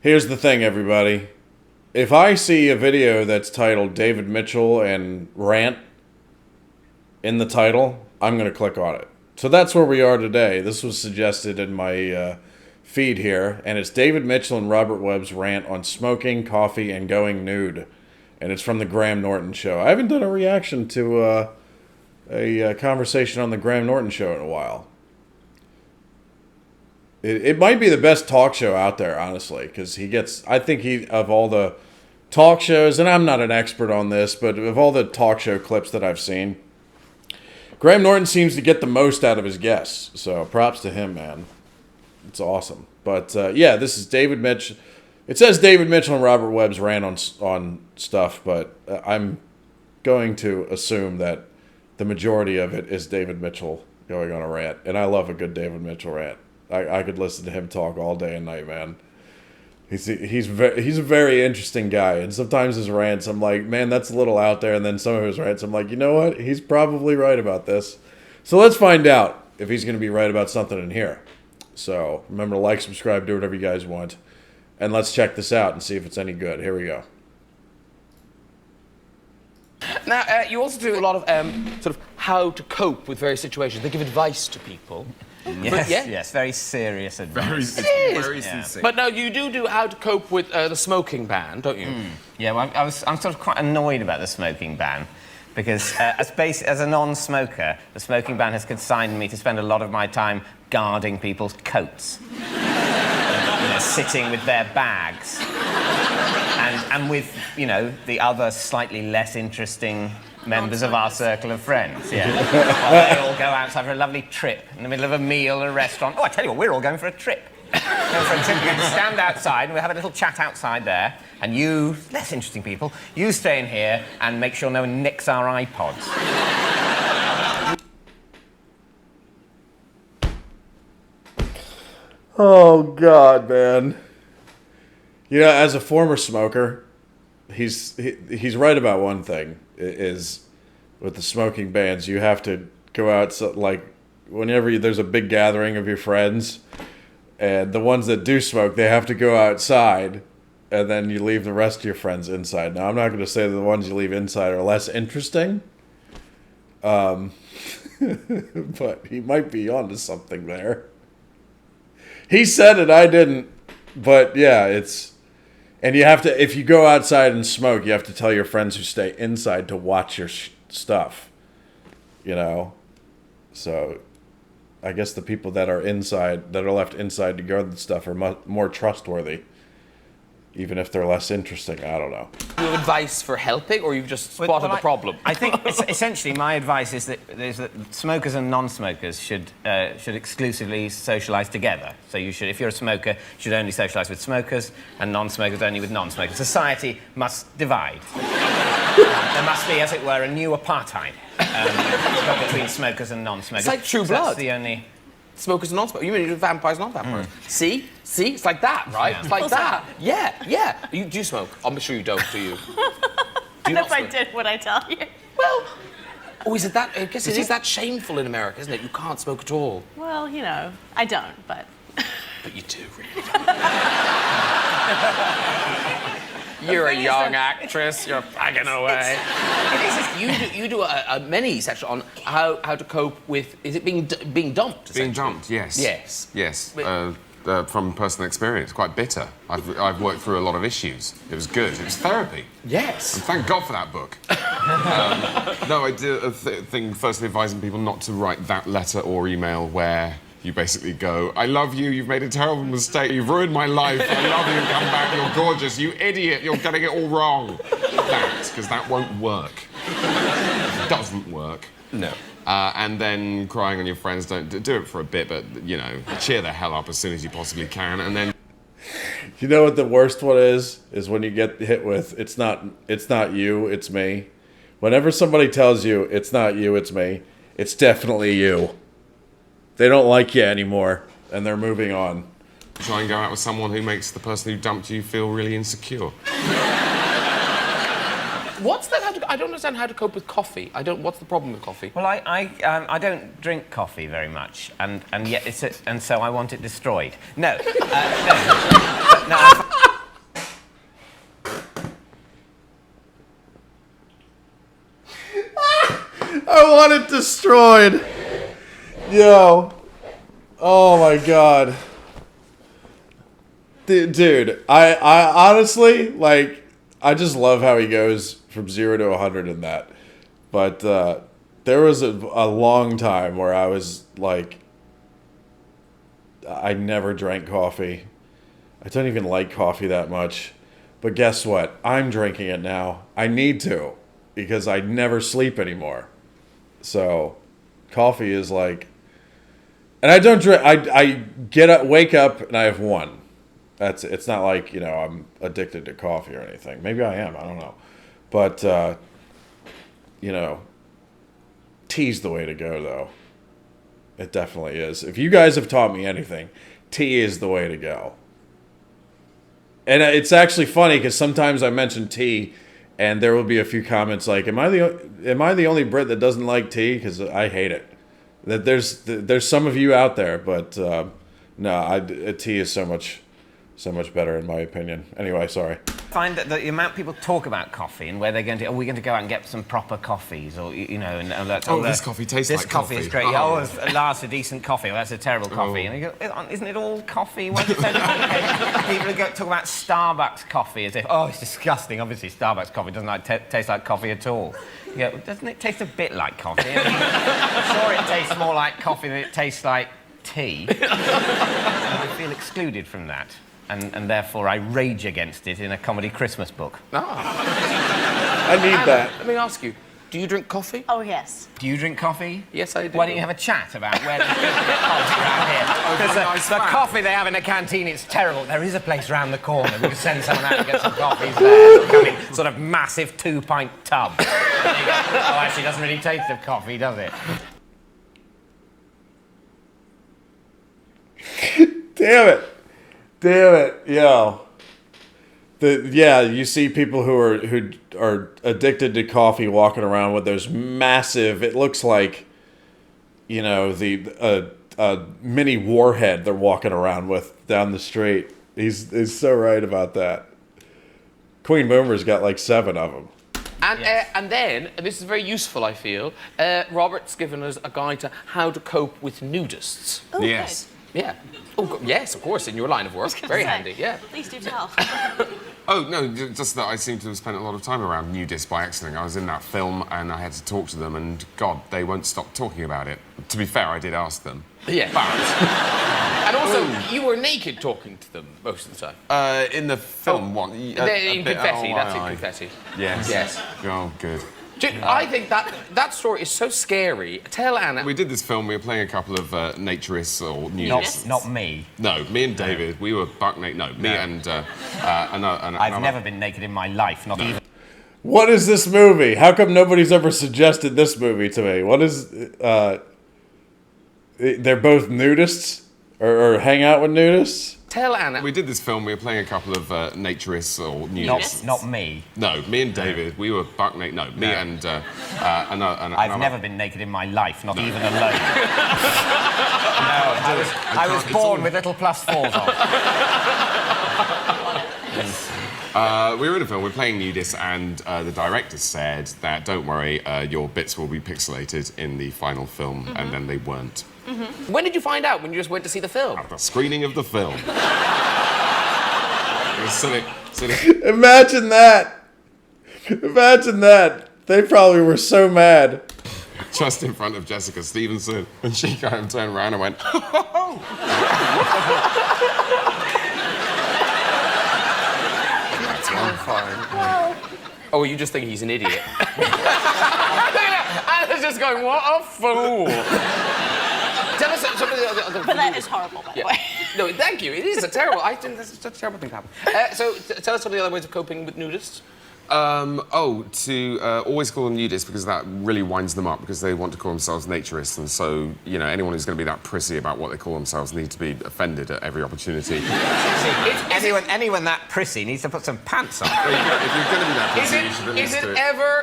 Here's the thing, everybody. If I see a video that's titled David Mitchell and Rant in the title, I'm going to click on it. So that's where we are today. This was suggested in my feed here, and it's David Mitchell and Robert Webb's rant on smoking, coffee, and going nude. And it's from the Graham Norton Show. I haven't done a reaction to a conversation on the Graham Norton Show in a while. It might be the best talk show out there, honestly, because I think of all the talk shows, and I'm not an expert on this, but of all the talk show clips that I've seen, Graham Norton seems to get the most out of his guests. So props to him, man. It's awesome. But yeah, this is David Mitchell. It says David Mitchell and Robert Webb's rant on stuff, but I'm going to assume that the majority of it is David Mitchell going on a rant, and I love a good David Mitchell rant. I could listen to him talk all day and night, man. He's a very interesting guy, and sometimes his rants, I'm like, man, that's a little out there, and then some of his rants, I'm like, you know what? He's probably right about this. So let's find out if he's going to be right about something in here. So remember to like, subscribe, do whatever you guys want, and let's check this out and see if it's any good. Here we go. Now, you also do a lot of sort of how to cope with various situations. They give advice to people. Yes, yes, very serious advice. Very sincere. But no, you do how to cope with the smoking ban, don't you? Yeah, well, I'm sort of quite annoyed about the smoking ban because as a non-smoker, the smoking ban has consigned me to spend a lot of my time guarding people's coats, sitting with their bags, and with, the other slightly less interesting members of our circle of friends, yeah. While they all go outside for a lovely trip in the middle of a meal at a restaurant. Oh, I tell you what, we're all going for a trip. We're going to stand outside and we'll have a little chat outside there. And you, less interesting people, you stay in here and make sure no one nicks our iPods. Oh, God, man. As a former smoker, he's right about one thing. Is with the smoking bans, you have to go out, so, like, whenever there's a big gathering of your friends, and the ones that do smoke, they have to go outside, and then you leave the rest of your friends inside. Now, I'm not going to say that the ones you leave inside are less interesting, but he might be onto something there. He said it, I didn't, but yeah, and you have to, if you go outside and smoke, you have to tell your friends who stay inside to watch your stuff, So I guess the people that are left inside to guard the stuff are more trustworthy, even if they're less interesting. I don't know. Do you have advice for helping, or you've just spotted the problem? I think essentially my advice is that smokers and non-smokers should exclusively socialise together. So you should, if you're a smoker, you should only socialise with smokers, and non-smokers only with non-smokers. Society must divide. There must be, as it were, a new apartheid between smokers and non-smokers. It's like True Blood. That's the only... Smokers and non-smokers. You mean vampires, non-vampires? See? It's like that, right? Yeah. It's like that. Yeah. Do you smoke? I'm sure you don't, do you? And if I did, would I tell you? Well, is it that? I guess it is that shameful in America, isn't it? You can't smoke at all. Well, I don't, but... But you do, really. You're a young actress. You're fagging away. You do a mini section on how to cope with. Is it being dumped? Being dumped, yes. Yes. From personal experience, quite bitter. I've worked through a lot of issues. It was good. It was therapy. Yes. And thank God for that book. No, I did a thing firstly advising people not to write that letter or email where you basically go, I love you, you've made a terrible mistake, you've ruined my life, I love you, come back, you're gorgeous, you idiot, you're getting it all wrong. Because that won't work. It doesn't work. No. And then crying on your friends, don't do it for a bit, but, cheer the hell up as soon as you possibly can, and then... You know what the worst one is? Is when you get hit with, it's not you, it's me. Whenever somebody tells you, it's not you, it's me, it's definitely you. They don't like you anymore, and they're moving on. Try and go out with someone who makes the person who dumped you feel really insecure. What's that? I don't understand how to cope with coffee. What's the problem with coffee? Well, I don't drink coffee very much, and yet and so I want it destroyed. No, no. destroyed. Yo. Oh my god. Dude, I honestly, like, I just love how he goes from 0 to 100 in that. But there was a long time where I was like, I never drank coffee. I don't even like coffee that much. But guess what? I'm drinking it now. I need to because I never sleep anymore. So coffee is like, and I don't drink. I get up, wake up, and I have one. That's it's not like, you know, I'm addicted to coffee or anything. Maybe I am. I don't know. But you know, tea's the way to go, though. It definitely is. If you guys have taught me anything, tea is the way to go. And it's actually funny because sometimes I mention tea, and there will be a few comments like, "Am I the only Brit that doesn't like tea?" Because I hate it. That there's some of you out there, but no, tea is so much better in my opinion. Anyway, sorry. I find that the amount people talk about coffee and where they're going to, are we going to go out and get some proper coffees, or you know, and this coffee tastes like coffee. This coffee is great. At last, a decent coffee. Well, that's a terrible coffee. And you go, isn't it all coffee? Why is it so complicated? People talk about Starbucks coffee as if, oh, it's disgusting. Obviously, Starbucks coffee doesn't taste like coffee at all. You go, doesn't it taste a bit like coffee? I mean, I'm sure it tastes more like coffee than it tastes like tea. And I feel excluded from that. And therefore I rage against it in a comedy Christmas book. I need that. Let me ask you, do you drink coffee? Oh, yes. Do you drink coffee? Yes, I do. Why don't you have a chat about where there's good coffee around here? Because the coffee they have in the canteen, it's terrible. There is a place round the corner. We could send someone out and get some coffees there. Come in sort of massive 2-pint tub. And you go, oh, actually, it doesn't really taste of coffee, does it? Damn it, yo. You see people who are addicted to coffee walking around with those massive, it looks like, you know, the mini warhead they're walking around with down the street. He's so right about that. Queen Boomer's got like 7 of them. And, Yes. and then, and this is very useful, I feel, Robert's given us a guide to how to cope with nudists. Oh, Yes. Yeah. Oh, yes, of course, in your line of work. Very handy, yeah. Please do tell. Oh, no, just that I seem to have spent a lot of time around nudists by accident. I was in that film and I had to talk to them, and God, they won't stop talking about it. To be fair, I did ask them. Yeah. And also, you were naked talking to them most of the time. In the film, what? In Confetti, that's in Confetti. Yes. Yes. Oh, good. I think that story is so scary. Tell Anna. We did this film, we were playing a couple of naturists or nudists. Not me. No, me and David, we were buck naked. No, me and I've never been naked in my life, not even. What is this movie? How come nobody's ever suggested this movie to me? What is... they're both nudists? Or hang out with nudists? Tell Anna. We did this film, we were playing a couple of naturists or nudists. Not me. No, me and David, we were buck naked. No, me and I've never been naked in my life, not even alone. No, I was born with little +4s on. We were in a film, we were playing nudists, and the director said that, don't worry, your bits will be pixelated in the final film, and then they weren't. When did you find out? When you just went to see the film? At the screening of the film. It was silly. Imagine that! Imagine that! They probably were so mad. Just in front of Jessica Stevenson, and she kind of turned around and went, That's horrifying. Oh, well, you just think he's an idiot. I was just going, what a fool! Tell us some of the other... But that is horrible, by the way. No, thank you. It is a terrible... I think that's such a terrible thing to happen. So, tell us some of the other ways of coping with nudists. To always call them nudists, because that really winds them up, because they want to call themselves naturists, and so, you know, anyone who's going to be that prissy about what they call themselves needs to be offended at every opportunity. Anyone that prissy needs to put some pants on. If you're going to be that prissy, you should at least do it.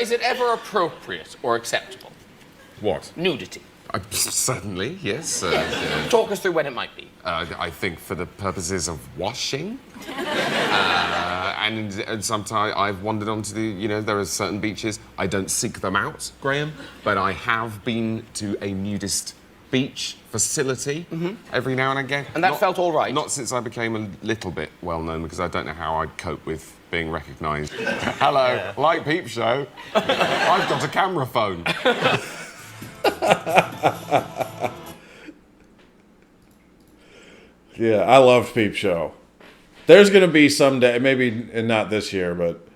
Is it ever appropriate or acceptable? What? Nudity. Certainly, yes. Talk us through when it might be. I think for the purposes of washing and sometimes I've wandered onto there are certain beaches. I don't seek them out, Graham, but I have been to a nudist beach facility every now and again. And that felt all right? Not since I became a little bit well-known, because I don't know how I'd cope with being recognised. Hello, like Peep Show. I've got a camera phone. Yeah, I loved Peep Show. There's going to be someday, maybe not this year, but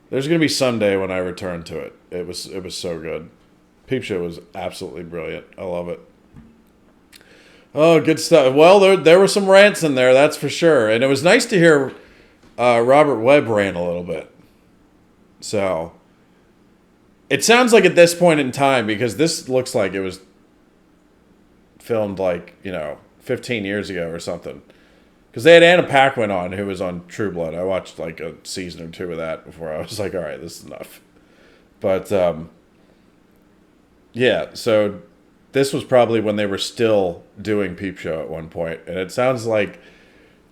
there's going to be someday when I return to it. It was so good. Peep Show was absolutely brilliant. I love it. Oh, good stuff. Well, there were some rants in there, that's for sure. And it was nice to hear Robert Webb rant a little bit. So, it sounds like at this point in time, because this looks like it was filmed 15 years ago or something. Because they had Anna Paquin on, who was on True Blood. I watched like a season or two of that before I was like, all right, this is enough. But, yeah, so this was probably when they were still doing Peep Show at one point. And it sounds like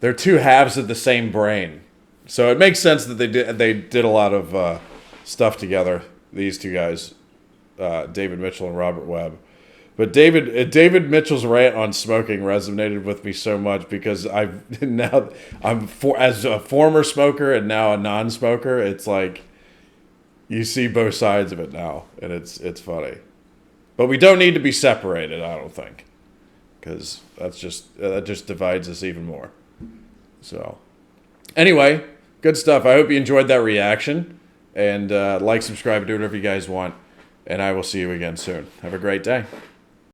they're two halves of the same brain. So it makes sense that they did a lot of stuff together, these two guys, David Mitchell and Robert Webb. But David Mitchell's rant on smoking resonated with me so much because as a former smoker and now a non-smoker, it's like you see both sides of it now, and it's funny. But we don't need to be separated, I don't think, because that just divides us even more. So, anyway, good stuff. I hope you enjoyed that reaction, and like, subscribe, do whatever you guys want, and I will see you again soon. Have a great day.